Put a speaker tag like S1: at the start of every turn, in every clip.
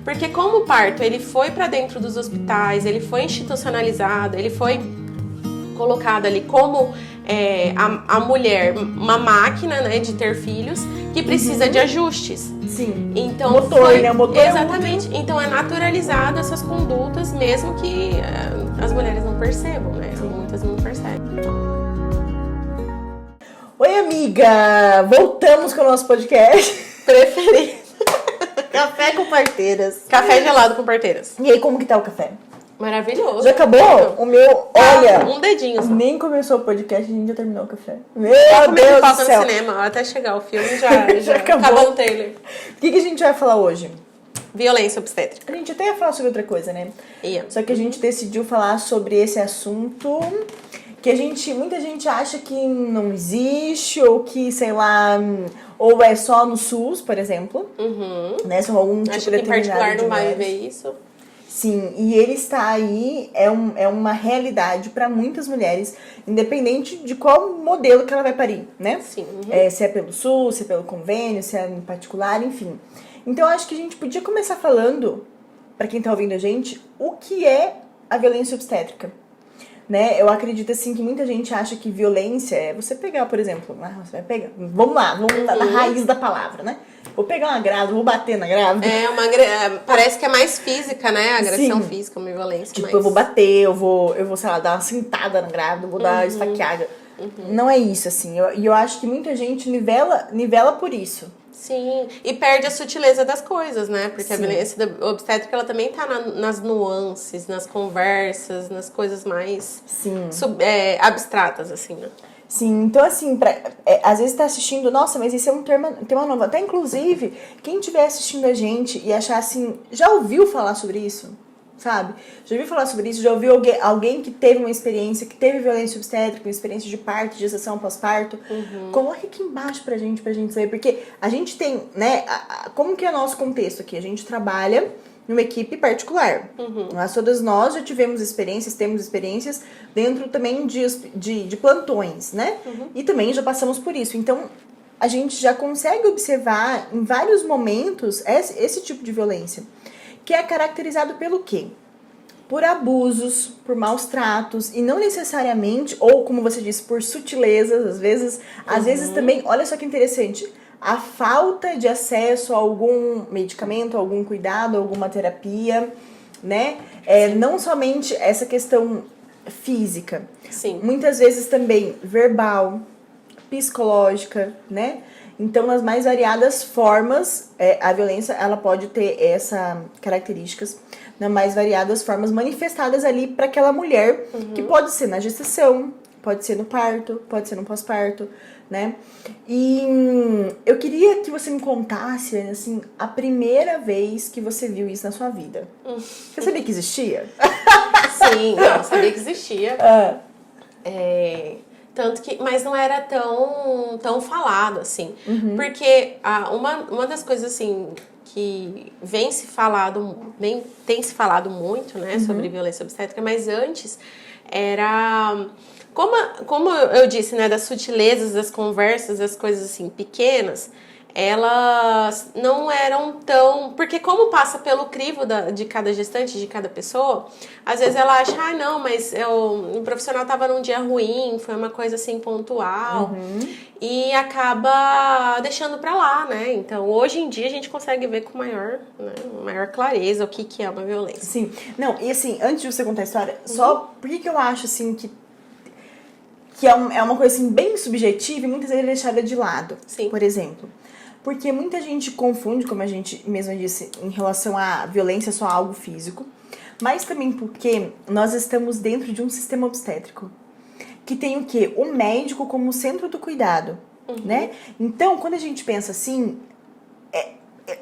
S1: Porque como o parto, ele foi para dentro dos hospitais, ele foi institucionalizado, ele foi colocado ali como a mulher, uma máquina, né, de ter filhos, que precisa de ajustes.
S2: Sim.
S1: Então,
S2: Motor, né? O motor
S1: exatamente. Então é naturalizado essas condutas, mesmo que as mulheres não percebam, né? Muitas não percebem.
S2: Oi, amiga! Voltamos com o nosso podcast
S1: Preferido.
S2: Café com parteiras.
S1: Café gelado com parteiras.
S2: E aí, como que tá o café?
S1: Maravilhoso.
S2: Já acabou? O meu, olha...
S1: Um dedinho só.
S2: Nem começou o podcast, a gente já terminou o café. Meu
S1: Deus
S2: Deus do céu.
S1: no cinema, até chegar o filme já
S2: acabou
S1: o trailer.
S2: O que a gente vai falar hoje?
S1: Violência obstétrica.
S2: A gente até ia falar sobre outra coisa, né?
S1: Ia.
S2: Só que a gente decidiu falar sobre esse assunto que muita gente acha que não existe, ou que, sei lá, ou é só no SUS, por exemplo. Né? Só algum tipo
S1: Acho que em particular não vai ver isso.
S2: Sim, e ele está aí, é uma realidade para muitas mulheres, independente de qual modelo que ela vai parir, né?
S1: Sim.
S2: Se é pelo SUS, se é pelo convênio, se é em particular, enfim. Então, acho que a gente podia começar falando, para quem tá ouvindo a gente, o que é a violência obstétrica. Né? Eu acredito, assim, que muita gente acha que violência é você pegar, por exemplo, você vai pegar, vamos lá, na raiz da palavra, né? Vou pegar uma grávida, vou bater na grávida.
S1: Parece que é mais física, né? A agressão
S2: Sim.
S1: física, uma violência.
S2: Tipo,
S1: mais...
S2: eu vou bater, eu vou, sei lá, dar uma cintada na grávida, eu vou dar uma esfaqueada. Não é isso, assim. E eu acho que muita gente nivela por isso.
S1: Sim, e perde a sutileza das coisas, né? Porque a
S2: Sim.
S1: violência obstétrica, ela também tá nas nuances, nas conversas, nas coisas mais abstratas, assim, né?
S2: Sim, então assim, às vezes tá assistindo, nossa, mas esse é um tema novo. Até inclusive, quem estiver assistindo a gente e achar assim, já ouviu falar sobre isso? Sabe? Já ouviu falar sobre isso? Já ouviu alguém que teve uma experiência, que teve violência obstétrica, uma experiência de parto, de gestação, pós-parto? Coloque aqui embaixo pra gente saber. Porque a gente tem, né, como que é o nosso contexto aqui? A gente trabalha numa equipe particular. Mas todas nós já tivemos temos experiências dentro também de plantões, né? E também já passamos por isso. Então, a gente já consegue observar em vários momentos esse tipo de violência, que é caracterizado pelo quê? Por abusos, por maus tratos, e não necessariamente, ou como você disse, por sutilezas, às vezes também, olha só que interessante, a falta de acesso a algum medicamento, a algum cuidado, a alguma terapia, né? Não somente essa questão física,
S1: Sim.
S2: Muitas vezes também verbal, psicológica, né? Então, nas mais variadas formas, a violência ela pode ter essas características, nas mais variadas formas manifestadas ali para aquela mulher, que pode ser na gestação, pode ser no parto, pode ser no pós-parto, né? E eu queria que você me contasse, assim, a primeira vez que você viu isso na sua vida. Você sabia que existia?
S1: Sim, não, sabia que existia. Tanto que, mas não era tão falado, assim. Porque uma das coisas, assim, que tem se falado muito, né, sobre violência obstétrica, mas antes era... Como eu disse, né, das sutilezas, das conversas, das coisas, assim, pequenas, elas não eram tão... Porque como passa pelo crivo de cada gestante, de cada pessoa, às vezes ela acha, não, mas o profissional estava num dia ruim, foi uma coisa assim pontual, e acaba deixando pra lá, né? Então, hoje em dia, a gente consegue ver com maior clareza o que é uma violência.
S2: Sim. Não, e assim, antes de você contar a história, só por que eu acho, assim, que é uma coisa, assim, bem subjetiva e muitas vezes é deixada de lado,
S1: Sim.
S2: Por exemplo... Porque muita gente confunde, como a gente mesma disse, em relação à violência só algo físico, mas também porque nós estamos dentro de um sistema obstétrico, que tem o quê? O médico como centro do cuidado, né? Então, quando a gente pensa assim,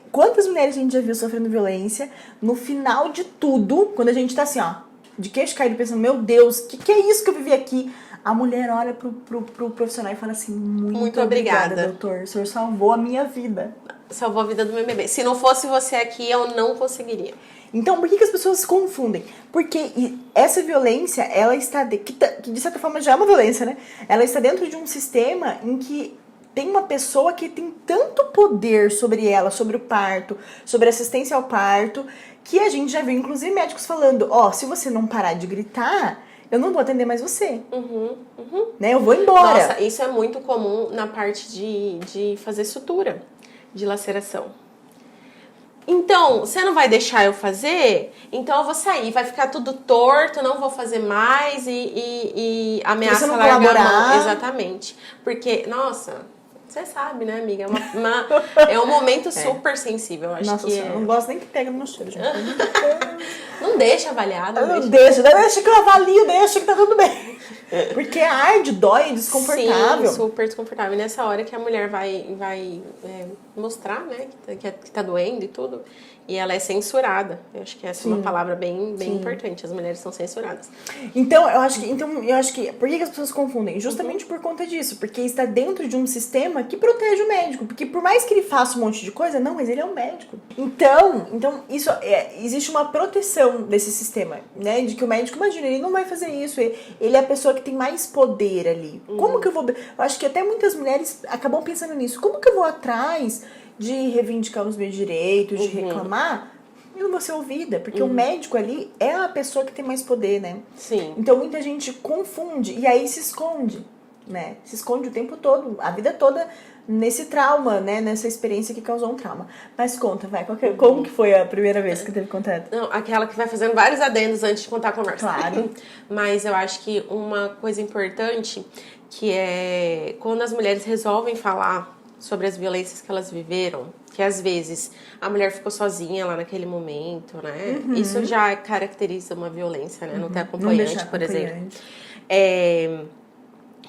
S2: quantas mulheres a gente já viu sofrendo violência, no final de tudo, quando a gente tá assim, ó, de queixo caído, pensando, meu Deus, que é isso que eu vivi aqui? A mulher olha pro profissional e fala assim, muito obrigada, doutor. O senhor salvou a minha vida.
S1: Salvou a vida do meu bebê. Se não fosse você aqui, eu não conseguiria.
S2: Então, por que as pessoas se confundem? Porque essa violência, ela está... que de certa forma já é uma violência, né? Ela está dentro de um sistema em que tem uma pessoa que tem tanto poder sobre ela, sobre o parto, sobre assistência ao parto, que a gente já viu, inclusive, médicos falando, se você não parar de gritar, eu não vou atender mais você. Né? Eu vou embora.
S1: Nossa, isso é muito comum na parte de fazer sutura, de laceração. Então, você não vai deixar eu fazer? Então eu vou sair, vai ficar tudo torto, não vou fazer mais e ameaça largar a mão. Exatamente. Porque, nossa, você sabe, né, amiga? É um momento super sensível. Eu acho
S2: nossa,
S1: que
S2: eu não gosto nem que pega no meu cheiro, gente.
S1: Não deixa avaliado.
S2: Deixa que eu avalio, deixa que tá tudo bem. Porque arde, dói, é desconfortável.
S1: Sim, super desconfortável. E nessa hora que a mulher vai mostrar, né, que tá doendo e tudo, e ela é censurada. Eu acho que essa é uma palavra bem importante. As mulheres são censuradas.
S2: Então, eu acho que por que as pessoas confundem? Justamente por conta disso. Porque está dentro de um sistema que protege o médico. Porque por mais que ele faça um monte de coisa, não, mas ele é um médico. Então isso existe uma proteção desse sistema, né? De que o médico, imagina, ele não vai fazer isso. Ele é a pessoa que tem mais poder ali. Como que eu vou... Eu acho que até muitas mulheres acabam pensando nisso. Como que eu vou atrás de reivindicar os meus direitos, de reclamar? Eu não vou ser ouvida, porque o médico ali é a pessoa que tem mais poder, né?
S1: Sim.
S2: Então muita gente confunde e aí se esconde, né? Se esconde o tempo todo, a vida toda nesse trauma, né? Nessa experiência que causou um trauma. Mas conta, vai, como que foi a primeira vez que teve contato?
S1: Não, aquela que vai fazendo vários adendos antes de contar a conversa.
S2: Claro.
S1: Mas eu acho que uma coisa importante que é quando as mulheres resolvem falar sobre as violências que elas viveram, que às vezes a mulher ficou sozinha lá naquele momento, né? Isso já caracteriza uma violência, né? Não ter acompanhante, por exemplo.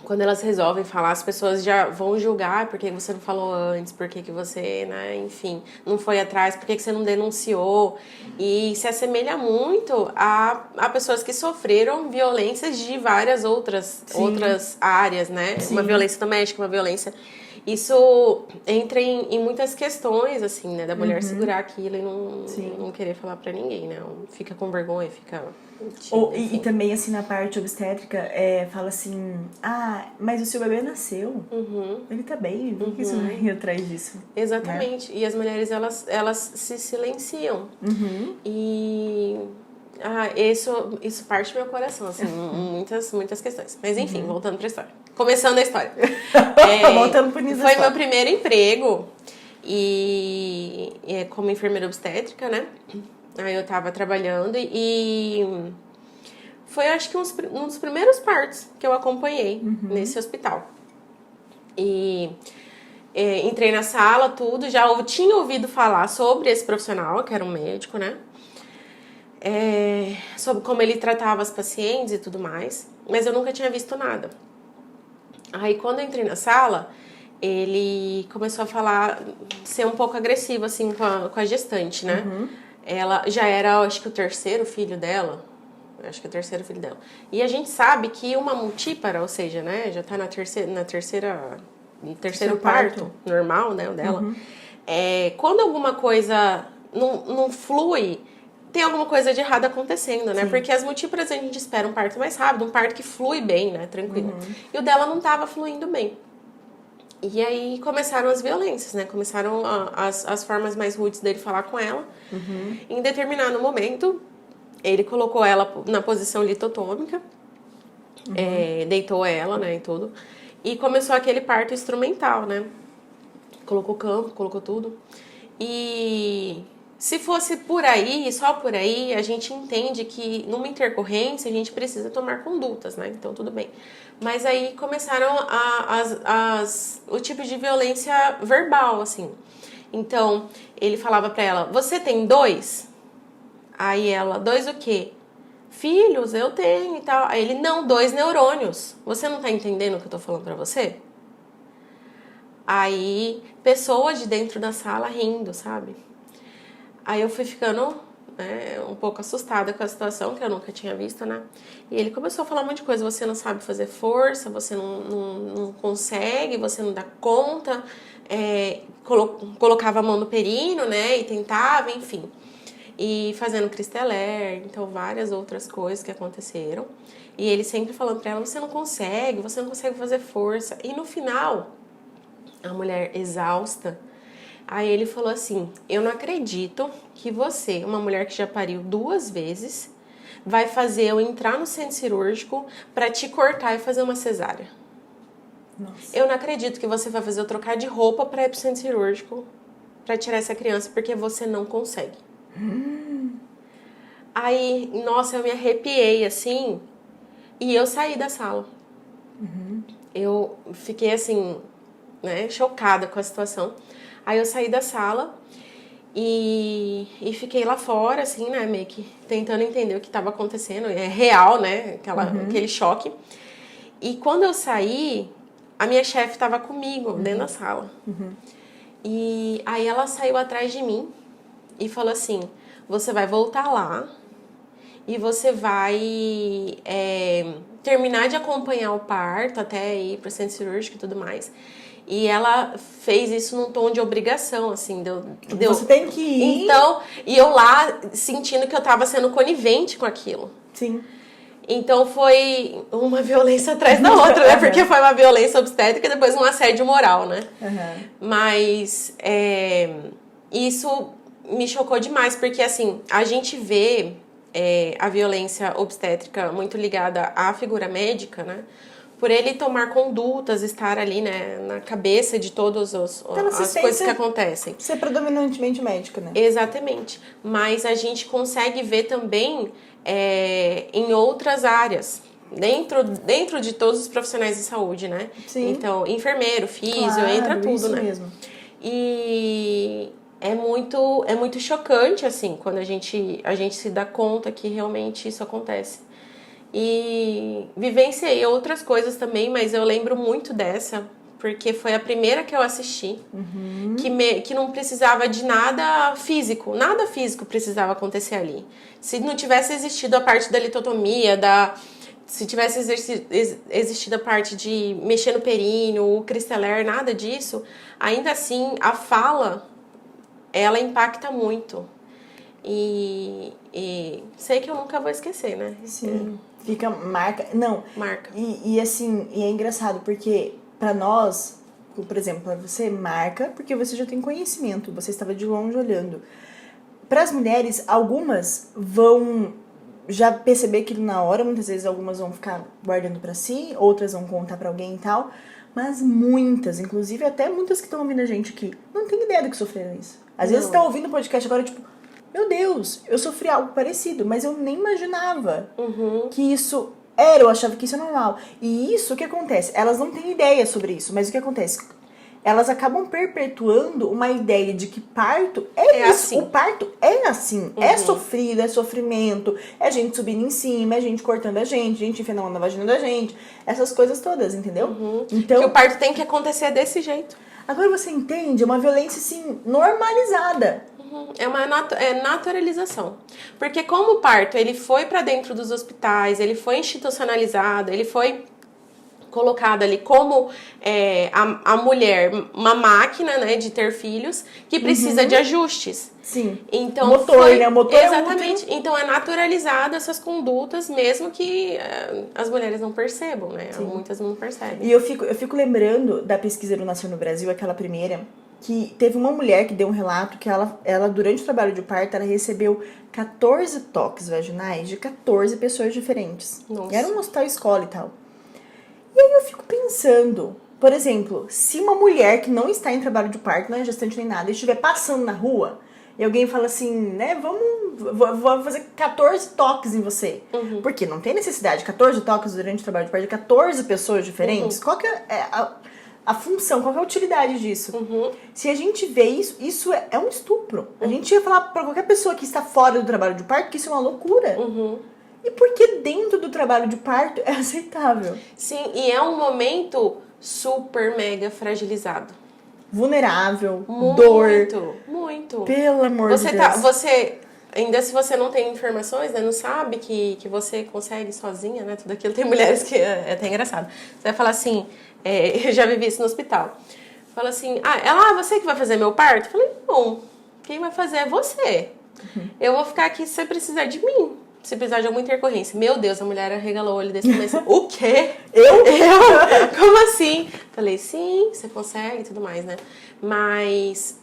S1: Quando elas resolvem falar, as pessoas já vão julgar por que você não falou antes, por que você, né, enfim, não foi atrás, por que você não denunciou. E se assemelha muito a pessoas que sofreram violências de várias outras áreas, né? Sim. Uma violência doméstica, uma violência... Isso entra em muitas questões, assim, né? Da mulher segurar aquilo e não querer falar pra ninguém, né? Fica com vergonha, fica...
S2: E também, assim, na parte obstétrica, fala assim... mas o seu bebê nasceu. Ele tá bem. Por que isso vai ir atrás disso?
S1: Exatamente. Né? E as mulheres, elas se silenciam. E... isso parte do meu coração, assim, muitas questões. Mas enfim, voltando pra história. Começando a história.
S2: Voltando pro início da
S1: foi
S2: história.
S1: meu primeiro emprego e como enfermeira obstétrica, né? Aí eu tava trabalhando e foi, acho que um dos primeiros partos que eu acompanhei nesse hospital. E entrei na sala, tudo, já tinha ouvido falar sobre esse profissional, que era um médico, né? Sobre como ele tratava as pacientes e tudo mais, mas eu nunca tinha visto nada. Aí quando eu entrei na sala, ele começou a falar, ser um pouco agressivo assim com a gestante, né? Ela já era, acho que o terceiro filho dela. E a gente sabe que uma multípara, ou seja, né, já tá no terceiro parto normal, né, o dela. Quando alguma coisa não flui, tem alguma coisa de errado acontecendo, né? Sim. Porque as múltiplas a gente espera um parto mais rápido, um parto que flui bem, né? Tranquilo. E o dela não estava fluindo bem. E aí começaram as violências, né? Começaram as formas mais rudes dele falar com ela. Em determinado momento, ele colocou ela na posição litotômica, deitou ela, né, e tudo. E começou aquele parto instrumental, né? Colocou campo, colocou tudo. E... se fosse por aí, só por aí, a gente entende que numa intercorrência a gente precisa tomar condutas, né? Então, tudo bem. Mas aí começaram o tipo de violência verbal, assim. Então, ele falava pra ela, você tem 2? Aí ela, 2 o quê? Filhos, eu tenho e tal. Aí ele, não, 2 neurônios. Você não tá entendendo o que eu tô falando pra você? Aí, pessoas de dentro da sala rindo, sabe? Aí eu fui ficando um pouco assustada com a situação, que eu nunca tinha visto, né? E ele começou a falar um monte de coisa. Você não sabe fazer força, você não consegue, você não dá conta. Colocava a mão no períneo, né? E tentava, enfim. E fazendo Cristeller, então várias outras coisas que aconteceram. E ele sempre falando pra ela, você não consegue fazer força. E no final, A mulher exausta. Aí ele falou assim, eu não acredito que você, uma mulher que já pariu 2 vezes, vai fazer eu entrar no centro cirúrgico pra te cortar e fazer uma cesárea.
S2: Nossa.
S1: Eu não acredito que você vai fazer eu trocar de roupa pra ir pro centro cirúrgico pra tirar essa criança, porque você não consegue. Aí, nossa, eu me arrepiei, assim, e eu saí da sala. Eu fiquei, assim, né, chocada com a situação. Aí eu saí da sala e fiquei lá fora, assim, né, meio que tentando entender o que estava acontecendo. É real, né, aquele choque. E quando eu saí, a minha chefe estava comigo dentro da sala. E aí ela saiu atrás de mim e falou assim, você vai voltar lá e você vai terminar de acompanhar o parto até ir pro centro cirúrgico e tudo mais. E ela fez isso num tom de obrigação, assim, deu...
S2: Você tem que ir.
S1: Então, e eu lá sentindo que eu tava sendo conivente com aquilo.
S2: Sim.
S1: Então foi uma violência atrás da outra, né? Porque foi uma violência obstétrica e depois um assédio moral, né? Mas isso me chocou demais, porque assim, a gente vê a violência obstétrica muito ligada à figura médica, né? Por ele tomar condutas, estar ali, né, na cabeça de todas as coisas que acontecem.
S2: Ser predominantemente médica, né?
S1: Exatamente. Mas a gente consegue ver também em outras áreas, dentro de todos os profissionais de saúde, né?
S2: Sim.
S1: Então, enfermeiro, físio,
S2: Claro,
S1: entra tudo,
S2: isso
S1: né?
S2: Mesmo.
S1: E é muito chocante, assim, quando a gente se dá conta que realmente isso acontece. E vivenciei outras coisas também, mas eu lembro muito dessa, porque foi a primeira que eu assisti, que não precisava de nada físico precisava acontecer ali. Se não tivesse existido a parte da litotomia, se tivesse existido a parte de mexer no períneo, o cristeler, nada disso, ainda assim a fala, ela impacta muito. E sei que eu nunca vou esquecer, né?
S2: Sim. Fica marca. Não.
S1: Marca.
S2: E assim, é engraçado, porque pra nós, por exemplo, pra você marca, porque você já tem conhecimento, você estava de longe olhando. Para as mulheres, algumas vão já perceber aquilo na hora, muitas vezes algumas vão ficar guardando pra si, outras vão contar pra alguém e tal, mas muitas, inclusive até muitas que estão ouvindo a gente aqui, não tem ideia do que sofreram isso. Às vezes tá ouvindo o podcast agora, tipo, meu Deus, eu sofri algo parecido, mas eu nem imaginava que isso eu achava que isso é normal. E isso, o que acontece? Elas não têm ideia sobre isso, mas o que acontece? Elas acabam perpetuando uma ideia de que parto é isso.
S1: Assim.
S2: O parto é assim, é sofrido, é sofrimento, é gente subindo em cima, é gente cortando a gente enfiando a mão na vagina da gente, essas coisas todas, entendeu? Então,
S1: que o parto tem que acontecer desse jeito.
S2: Agora você entende, é uma violência assim, normalizada.
S1: É uma naturalização. Porque como o parto, ele foi para dentro dos hospitais, ele foi institucionalizado, ele foi colocado ali como a mulher, uma máquina, né, de ter filhos, que precisa de ajustes.
S2: Sim.
S1: Então,
S2: motor, né? O motor
S1: exatamente. Então é naturalizado essas condutas, mesmo que as mulheres não percebam, né? Sim. Muitas não percebem.
S2: E eu fico lembrando da pesquisa do Nasceu no Brasil, aquela primeira, que teve uma mulher que deu um relato que ela durante o trabalho de parto, ela recebeu 14 toques vaginais de 14 pessoas diferentes.
S1: Nossa.
S2: Era um hospital escola e tal. E aí eu fico pensando, por exemplo, se uma mulher que não está em trabalho de parto, não é gestante nem nada, estiver passando na rua e alguém fala assim, né, vou fazer 14 toques em você. Porque não tem necessidade, 14 toques durante o trabalho de parto de 14 pessoas diferentes. Qual que é a função, qual que é a utilidade disso? Se a gente vê isso é um estupro. A gente ia falar pra qualquer pessoa que está fora do trabalho de parto que isso é uma loucura. E porque dentro do trabalho de parto é aceitável.
S1: Sim, e é um momento super mega fragilizado.
S2: Vulnerável,
S1: muito,
S2: dor.
S1: Muito.
S2: Pelo amor de Deus.
S1: Você, ainda se você não tem informações, né, não sabe que você consegue sozinha, né, tudo aquilo. Tem mulheres que é até engraçado. Você vai falar assim, eu já vivi isso no hospital. Fala assim, você que vai fazer meu parto? Eu falei, não, quem vai fazer é você. Eu vou ficar aqui se você precisar de mim. se precisar de alguma intercorrência. Meu Deus, a mulher arregalou o olho desse tamanho. O quê?
S2: Eu?
S1: Como assim? Falei, sim, você consegue e tudo mais, né? Mas,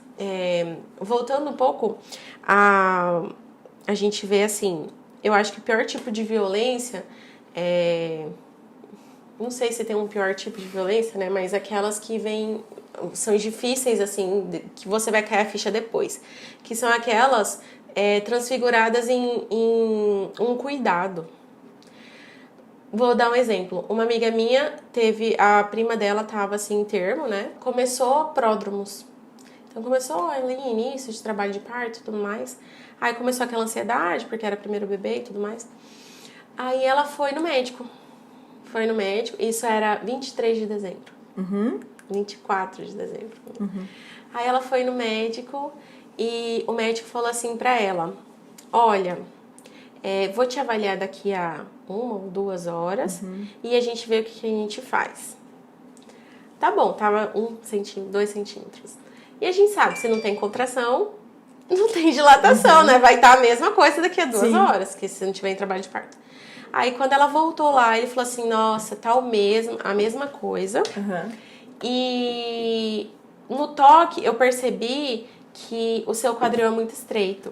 S1: voltando um pouco, a gente vê assim, eu acho que o pior tipo de violência não sei se tem um pior tipo de violência, né? Mas aquelas que são difíceis, assim, que você vai cair a ficha depois. Que são aquelas transfiguradas em um cuidado. Vou dar um exemplo. Uma amiga minha a prima dela tava assim em termo, né? Começou pródromos. Então começou ali início de trabalho de parto e tudo mais. Aí começou aquela ansiedade, porque era primeiro bebê e tudo mais. Aí ela foi no médico. Isso era 23 de dezembro. 24 de dezembro. Aí ela foi no médico e o médico falou assim pra ela: olha, vou te avaliar daqui a 1 ou 2 horas e a gente vê o que a gente faz. Tá bom, tava 1 centímetro, 2 centímetros. E a gente sabe, se não tem contração, não tem dilatação, né? Vai estar a mesma coisa daqui a 2 horas, que se não tiver em trabalho de parto. Aí quando ela voltou lá, ele falou assim, nossa, tá a mesma coisa. E no toque eu percebi que o seu quadril é muito estreito.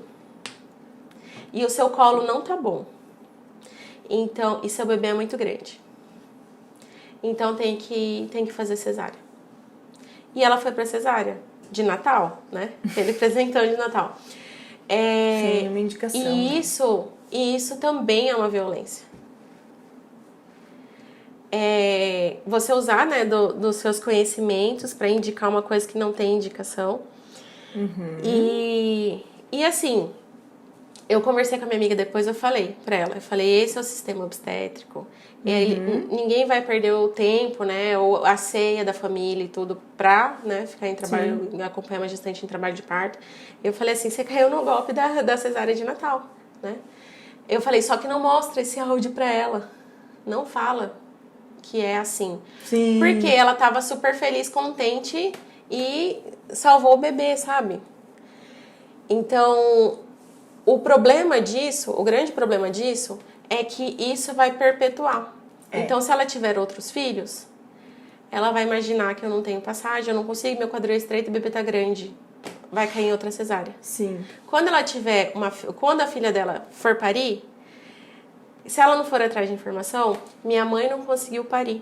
S1: E o seu colo não tá bom. Então, e seu bebê é muito grande. Então tem que fazer cesárea. E ela foi pra cesárea de Natal, né? Aquele presentão de Natal.
S2: Sim, uma indicação.
S1: E isso também é uma violência. Você usar, né, dos seus conhecimentos para indicar uma coisa que não tem indicação. E assim, eu conversei com a minha amiga depois, eu falei pra ela, esse é o sistema obstétrico. E aí, ninguém vai perder o tempo, né, ou a ceia da família e tudo pra, né, ficar em trabalho, acompanhar uma gestante em trabalho de parto. Eu falei assim, você caiu no golpe da cesárea de Natal, né? Eu falei, só que não mostra esse áudio pra ela. Não fala que é assim.
S2: Sim.
S1: Porque ela tava super feliz, contente e salvou o bebê, sabe? Então, o grande problema disso é que isso vai perpetuar. Então, se ela tiver outros filhos, ela vai imaginar que eu não tenho passagem, eu não consigo, meu quadril é estreito, o bebê tá grande. Vai cair em outra cesárea.
S2: Sim.
S1: Quando a filha dela for parir, se ela não for atrás de informação, minha mãe não conseguiu parir.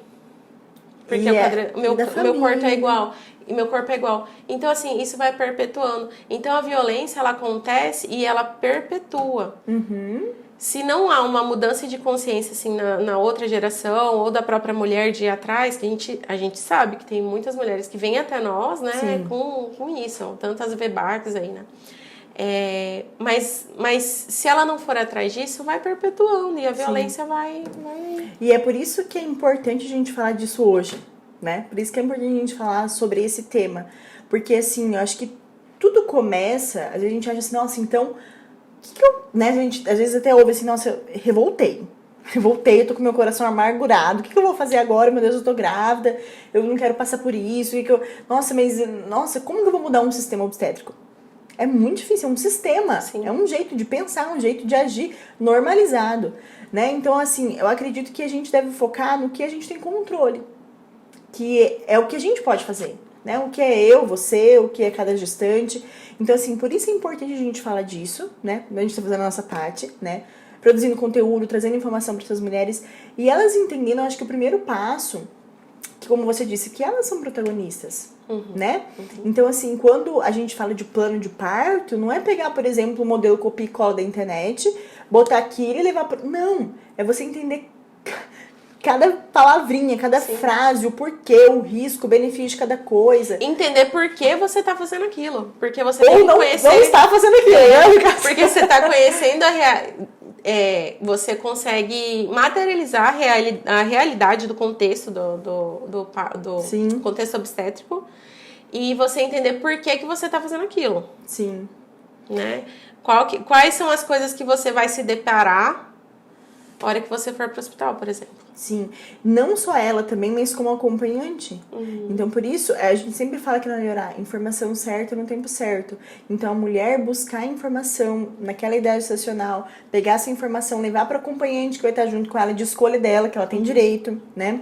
S1: Porque o meu corpo é igual. E meu corpo é igual. Então, assim, isso vai perpetuando. Então, a violência, ela acontece e ela perpetua. Se não há uma mudança de consciência, assim, na outra geração, ou da própria mulher de ir atrás, que a gente sabe que tem muitas mulheres que vêm até nós, né, com isso. Tantas VBACs aí, né? Mas se ela não for atrás disso, vai perpetuando e a violência vai...
S2: E é por isso que é importante a gente falar disso hoje, né? Por isso que é importante a gente falar sobre esse tema. Porque, assim, eu acho que tudo começa... Às vezes a gente acha assim, nossa, então... né? A gente às vezes até ouve assim, nossa, eu revoltei, eu tô com meu coração amargurado, o que eu vou fazer agora? Meu Deus, eu tô grávida, eu não quero passar por isso, nossa, como que eu vou mudar um sistema obstétrico? É muito difícil, é um sistema. Sim. É um jeito de pensar, um jeito de agir normalizado, né? Então, assim, eu acredito que a gente deve focar no que a gente tem controle, que é o que a gente pode fazer, né? O que é eu, você, o que é cada gestante. Então, assim, por isso é importante a gente falar disso, né? A gente tá fazendo a nossa parte, né? Produzindo conteúdo, trazendo informação para essas mulheres e elas entendendo, eu acho que o primeiro passo, que como você disse, que elas são protagonistas, né? Então, assim, quando a gente fala de plano de parto, não é pegar, por exemplo, o modelo copia e cola da internet, botar aquilo e levar Não, é você entender cada palavrinha, cada frase, o porquê, o risco, o benefício de cada coisa.
S1: Entender por que você tá fazendo aquilo. Porque você
S2: Ou
S1: tem que
S2: não,
S1: conhecer...
S2: não está fazendo aquilo, né?
S1: Porque você tá conhecendo você consegue materializar a realidade do contexto do contexto obstétrico e você entender por que você tá fazendo aquilo.
S2: Sim.
S1: Né? Quais são as coisas que você vai se deparar a hora que você for para o hospital, por exemplo.
S2: Sim, não só ela também, mas como acompanhante. Então, por isso, a gente sempre fala que na melhorar informação certa no tempo certo. Então, a mulher buscar informação naquela idade estacional, pegar essa informação, levar para o acompanhante que vai estar junto com ela, de escolha dela, que ela tem direito, né?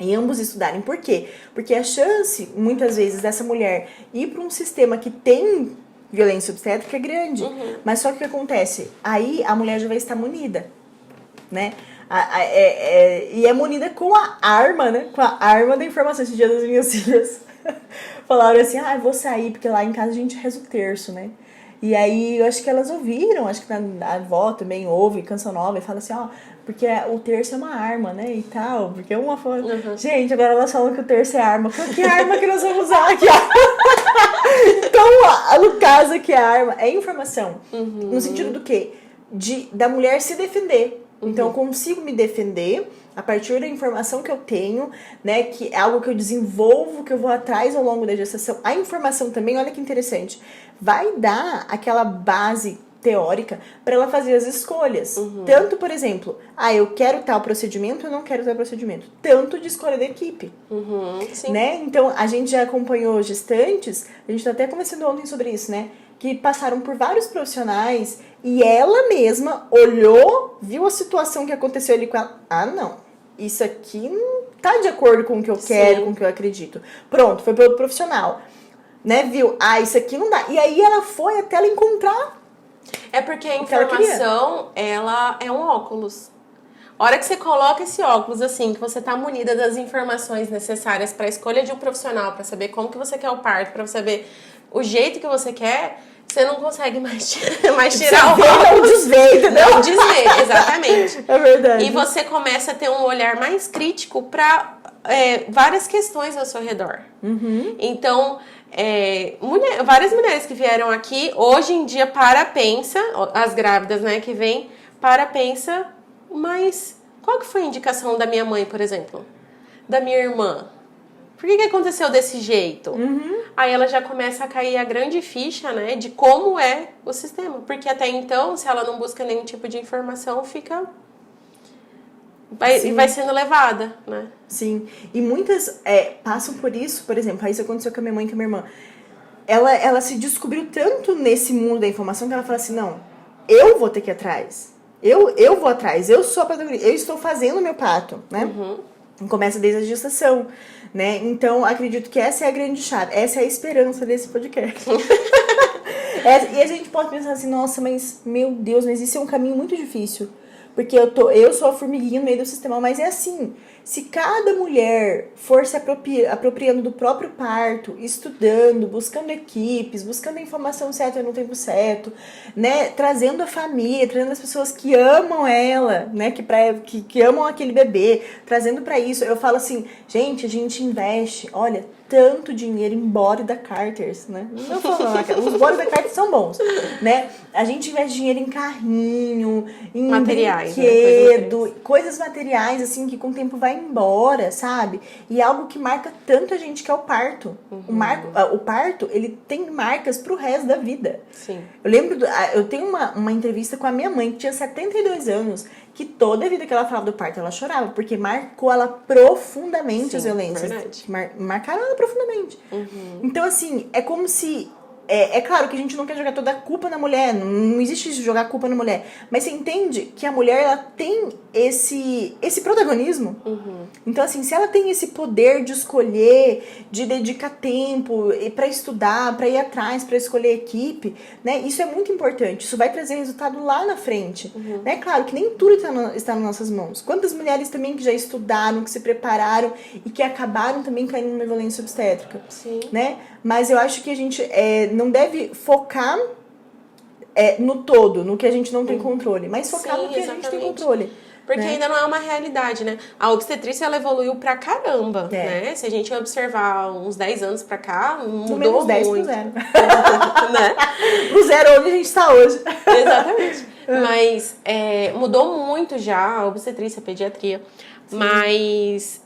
S2: E ambos estudarem. Por quê? Porque a chance, muitas vezes, dessa mulher ir para um sistema que tem violência obstétrica é grande. Mas só que o que acontece? Aí a mulher já vai estar munida, né? E é munida com a arma, né? Com a arma da informação. Esse dia das minhas filhas falaram assim, eu vou sair, porque lá em casa a gente reza o terço, né? E aí, eu acho que elas ouviram, acho que a avó também ouve Canção Nova e fala assim, porque o terço é uma arma, né, e tal, porque uma fala... Gente, agora elas falam que o terço é arma. Que arma que nós vamos usar aqui? Então, no caso aqui, a arma é informação. No sentido do quê? Da mulher se defender. Então, eu consigo me defender a partir da informação que eu tenho, né, que é algo que eu desenvolvo, que eu vou atrás ao longo da gestação. A informação também, olha que interessante, vai dar aquela base teórica para ela fazer as escolhas. Tanto, por exemplo, eu quero tal procedimento, eu não quero tal procedimento. Tanto de escolha da equipe.
S1: Sim.
S2: Né? Então, a gente já acompanhou gestantes, a gente tá até conversando ontem sobre isso, né? Que passaram por vários profissionais e ela mesma olhou, viu a situação que aconteceu ali com ela. Não, isso aqui não tá de acordo com o que eu quero, com o que eu acredito. Pronto, foi para outro profissional. Né? Viu? Isso aqui não dá. E aí ela foi até ela encontrar.
S1: É porque a informação, ela é um óculos. A hora que você coloca esse óculos, assim, que você tá munida das informações necessárias para a escolha de um profissional, para saber como que você quer o parto, para saber o jeito que você quer, você não consegue mais tirar o óculos.
S2: Não desvê, entendeu?
S1: Não desvê, exatamente.
S2: É verdade.
S1: E você começa a ter um olhar mais crítico para várias questões ao seu redor. Então, várias mulheres que vieram aqui, hoje em dia, pensa, as grávidas, né, que vêm, pensa, mas qual que foi a indicação da minha mãe, por exemplo? Da minha irmã? Por que aconteceu desse jeito? Aí ela já começa a cair a grande ficha, né, de como é o sistema. Porque até então, se ela não busca nenhum tipo de informação, vai sendo levada, né?
S2: Sim. E muitas passam por isso, por exemplo, isso aconteceu com a minha mãe e com a minha irmã. Ela se descobriu tanto nesse mundo da informação que ela fala assim, não, eu vou ter que ir atrás. Eu vou atrás, eu sou a protagonista, eu estou fazendo o meu parto, né? Começa desde a gestação, né? Então, acredito que essa é a grande chave, essa é a esperança desse podcast. E a gente pode pensar assim, nossa, mas, meu Deus, mas isso é um caminho muito difícil. Porque eu sou a formiguinha no meio do sistema, mas é assim, se cada mulher for se apropriando do próprio parto, estudando, buscando equipes, buscando a informação certa no tempo certo, né, trazendo a família, trazendo as pessoas que amam ela, né, que amam aquele bebê, trazendo pra isso, eu falo assim, gente, a gente investe, olha, tanto dinheiro em body da Carters, né? Não falando, os body da Carters são bons, né? A gente investe dinheiro em carrinho, em
S1: materiais,
S2: brinquedo, coisas materiais, assim, que com o tempo vai embora, sabe? E algo que marca tanto a gente, que é o parto. O parto, ele tem marcas pro resto da vida.
S1: Sim.
S2: Eu lembro, eu tenho uma entrevista com a minha mãe, que tinha 72 anos, que toda a vida que ela falava do parto, ela chorava, porque marcou ela profundamente as violências. Marcaram ela profundamente. Então, assim, é como se... É claro que a gente não quer jogar toda a culpa na mulher, não existe isso de jogar a culpa na mulher, mas você entende que a mulher, ela tem esse protagonismo. Então, assim, se ela tem esse poder de escolher, de dedicar tempo pra estudar, pra ir atrás, pra escolher equipe, né, isso é muito importante, isso vai trazer resultado lá na frente. É claro que nem tudo está nas nossas mãos. Quantas mulheres também que já estudaram, que se prepararam e que acabaram também caindo numa violência obstétrica, né? Mas eu acho que a gente não deve focar no todo, no que a gente não tem controle, mas focar no que a gente tem controle.
S1: Porque
S2: né?
S1: ainda não é uma realidade, né? A obstetrícia, ela evoluiu pra caramba, né? Se a gente observar uns 10 anos pra cá, mudou muito.
S2: 10 pro zero. Né? Pro zero onde a gente está hoje.
S1: Exatamente. Mas mudou muito já a obstetrícia, a pediatria. Sim. Mas...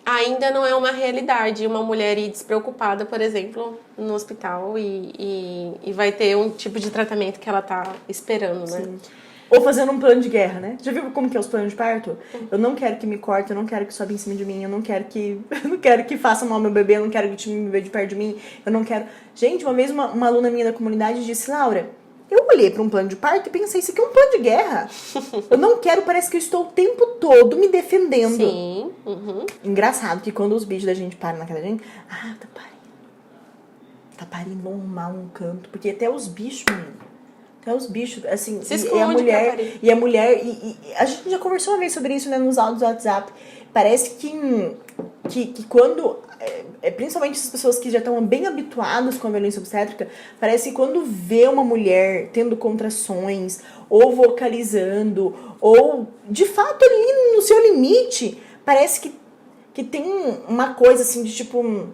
S1: ainda não é uma realidade uma mulher ir despreocupada, por exemplo, no hospital e vai ter um tipo de tratamento que ela tá esperando, né?
S2: Sim. Ou fazendo um plano de guerra, né? Já viu como que é os planos de parto? Eu não quero que me corte, eu não quero que sobe em cima de mim, eu não quero que faça mal ao meu bebê, eu não quero que tire meu bebê de perto de mim, eu não quero... Gente, uma vez uma aluna minha da comunidade disse, Laura, eu olhei para um plano de parto e pensei, isso aqui é um plano de guerra. Eu não quero, parece que eu estou o tempo todo me defendendo.
S1: Sim.
S2: Engraçado que quando os bichos da gente param na cara da gente, tá parindo normal um canto, porque até os bichos, menino. Até os bichos, assim, e a mulher, e a gente já conversou uma vez sobre isso, né, nos áudios do WhatsApp. Parece que quando, principalmente as pessoas que já estão bem habituadas com a violência obstétrica, parece que quando vê uma mulher tendo contrações, ou vocalizando, ou de fato ali no seu limite, parece que tem uma coisa assim de tipo...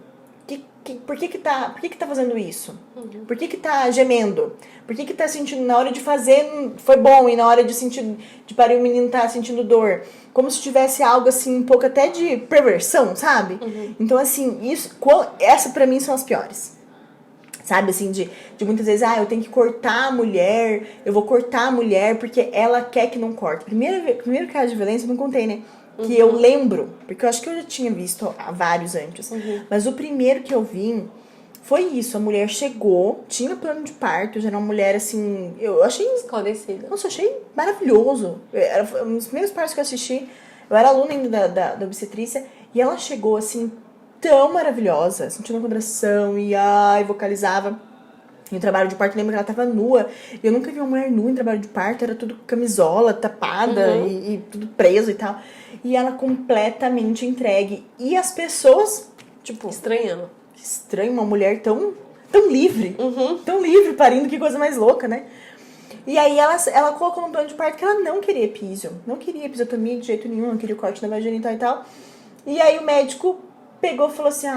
S2: Por que tá fazendo isso? Por que tá gemendo? Por que tá sentindo, na hora de fazer, foi bom, e na hora de sentir, de parir o menino tá sentindo dor? Como se tivesse algo assim, um pouco até de perversão, sabe? Então, assim, essa pra mim são as piores. Sabe, assim, de muitas vezes, eu tenho que cortar a mulher, eu vou cortar a mulher porque ela quer que não corte. Primeiro caso de violência, eu não contei, né? Que eu lembro, porque eu acho que eu já tinha visto vários antes, mas o primeiro que eu vi foi isso, a mulher chegou, tinha plano de parto, já era uma mulher assim, eu achei...
S1: Esclarecida.
S2: Nossa, eu achei maravilhoso, era um dos primeiros partos que eu assisti, eu era aluna ainda da obstetrícia, e ela chegou assim, tão maravilhosa, sentindo a contração, e vocalizava. E o trabalho de parto, lembro que ela tava nua. Eu nunca vi uma mulher nua em trabalho de parto. Era tudo camisola, tapada e tudo preso e tal. E ela completamente entregue. E as pessoas, tipo...
S1: Estranhando.
S2: Estranho, uma mulher tão livre. Tão livre, parindo, que coisa mais louca, né? E aí ela colocou no plano de parto que ela não queria episio. Não queria episiotomia de jeito nenhum. Não queria corte na vagina e tal. E aí o médico... pegou e falou assim,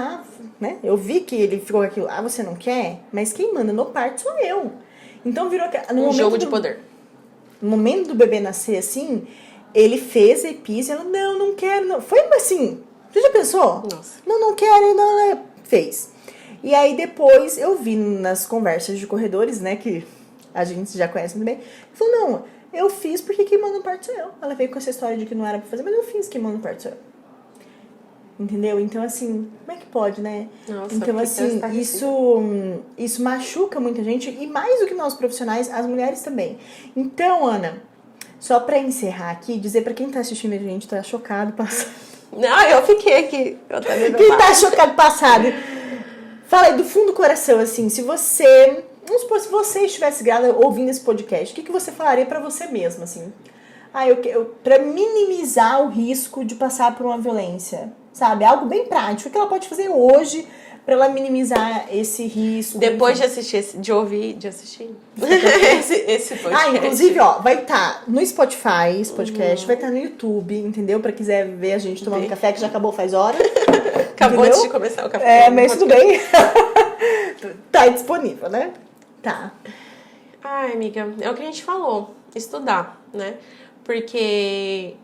S2: né? Eu vi que ele ficou com aquilo, você não quer? Mas quem manda no parto sou eu. Então virou...
S1: Um jogo de poder.
S2: No momento do bebê nascer, assim, ele fez a epísia, ela, não quero, não. Foi assim, você já pensou?
S1: Nossa.
S2: Não quero, não, fez. E aí depois eu vi nas conversas de corredores, né, que a gente já conhece muito bem, ele falou, não, eu fiz porque quem manda no parto sou eu. Ela veio com essa história de que não era pra fazer, mas eu fiz, quem manda no parto sou eu. Entendeu? Então, assim, como é que pode, né?
S1: Nossa,
S2: então, assim, isso machuca muita gente. E mais do que nós profissionais, as mulheres também. Então, Ana, só pra encerrar aqui, dizer pra quem tá assistindo a gente, tá chocado, passado.
S1: Não, eu fiquei aqui.
S2: Quem tá chocado, passado. Fala aí do fundo do coração, assim, se você... Vamos supor, se você estivesse ouvindo esse podcast, o que você falaria pra você mesma, assim? Pra minimizar o risco de passar por uma violência, sabe? Algo bem prático que ela pode fazer hoje pra ela minimizar esse risco.
S1: Depois de assistir, de assistir esse podcast.
S2: Inclusive, vai estar no Spotify, esse podcast, vai estar no YouTube, entendeu? Pra quiser ver a gente tomando café, que já acabou faz hora.
S1: Acabou
S2: antes
S1: de começar o café.
S2: Mas tudo bem. Tá disponível, né? Tá.
S1: Ai, amiga, é o que a gente falou. Estudar, né? Porque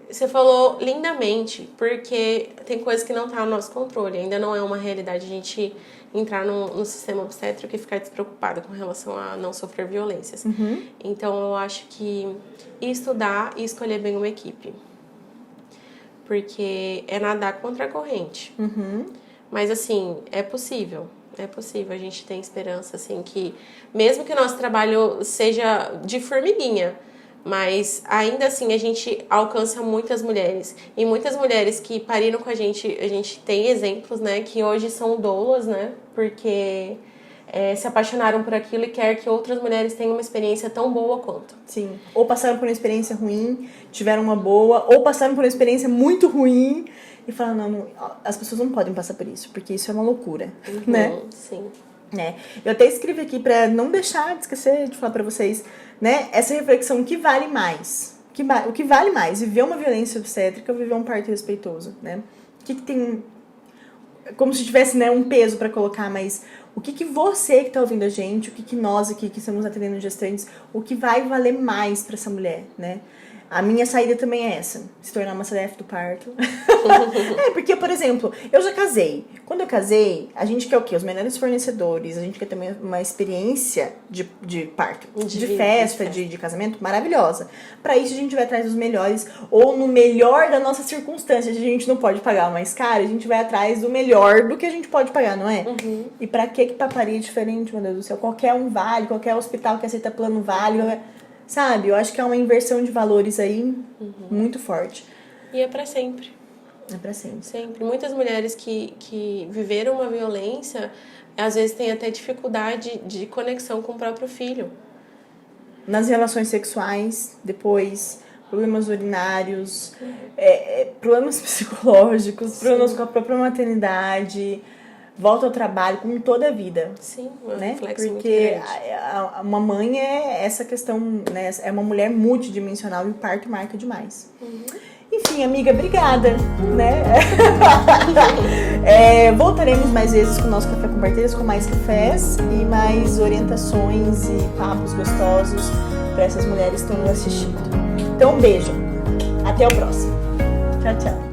S1: você falou lindamente, porque tem coisas que não tá no nosso controle. Ainda não é uma realidade a gente entrar no sistema obstétrico e ficar despreocupado com relação a não sofrer violências. Então, eu acho que estudar e escolher bem uma equipe. Porque é nadar contra a corrente. Mas, assim, é possível. É possível. A gente tem esperança, assim, que mesmo que o nosso trabalho seja de formiguinha, mas ainda assim a gente alcança muitas mulheres. E muitas mulheres que pariram com a gente tem exemplos, né? Que hoje são doulas, né? Porque se apaixonaram por aquilo e quer que outras mulheres tenham uma experiência tão boa quanto.
S2: Sim. Ou passaram por uma experiência ruim, tiveram uma boa, ou passaram por uma experiência muito ruim e falaram, não, as pessoas não podem passar por isso, porque isso é uma loucura, né?
S1: Sim.
S2: Né? Eu até escrevi aqui pra não deixar de esquecer de falar pra vocês, né? Essa reflexão, o que vale mais? O que vale mais? Viver uma violência obstétrica ou viver um parto respeitoso, né? O que tem... Como se tivesse, né, um peso pra colocar, mas o que você que tá ouvindo a gente, o que nós aqui que estamos atendendo gestantes, o que vai valer mais pra essa mulher, né? A minha saída também é essa, se tornar uma CDF do parto. Porque, por exemplo, eu já casei. Quando eu casei, a gente quer o quê? Os melhores fornecedores, a gente quer também uma experiência de parto, de festa, de casamento maravilhosa. Pra isso, a gente vai atrás dos melhores, ou no melhor da nossa circunstância. A gente não pode pagar o mais caro, a gente vai atrás do melhor do que a gente pode pagar, não é? E pra que paparia diferente, meu Deus do céu? Qualquer um vale, qualquer hospital que aceita plano vale, sabe? Eu acho que é uma inversão de valores aí muito forte.
S1: E é pra sempre.
S2: É pra sempre.
S1: Sempre. Muitas mulheres que viveram uma violência, às vezes têm até dificuldade de conexão com o próprio filho.
S2: Nas relações sexuais, depois, problemas urinários, problemas psicológicos, problemas com a própria maternidade, volta ao trabalho, como toda a vida.
S1: Sim,
S2: né?
S1: reflexo
S2: Porque
S1: muito grande.
S2: uma mãe é essa questão, né? É uma mulher multidimensional e o parto marca demais. Enfim, amiga, obrigada, né? Voltaremos mais vezes com o nosso Café com Parteiras, com mais cafés e mais orientações e papos gostosos para essas mulheres que estão nos assistindo. Então, um beijo. Até o próximo. Tchau, tchau.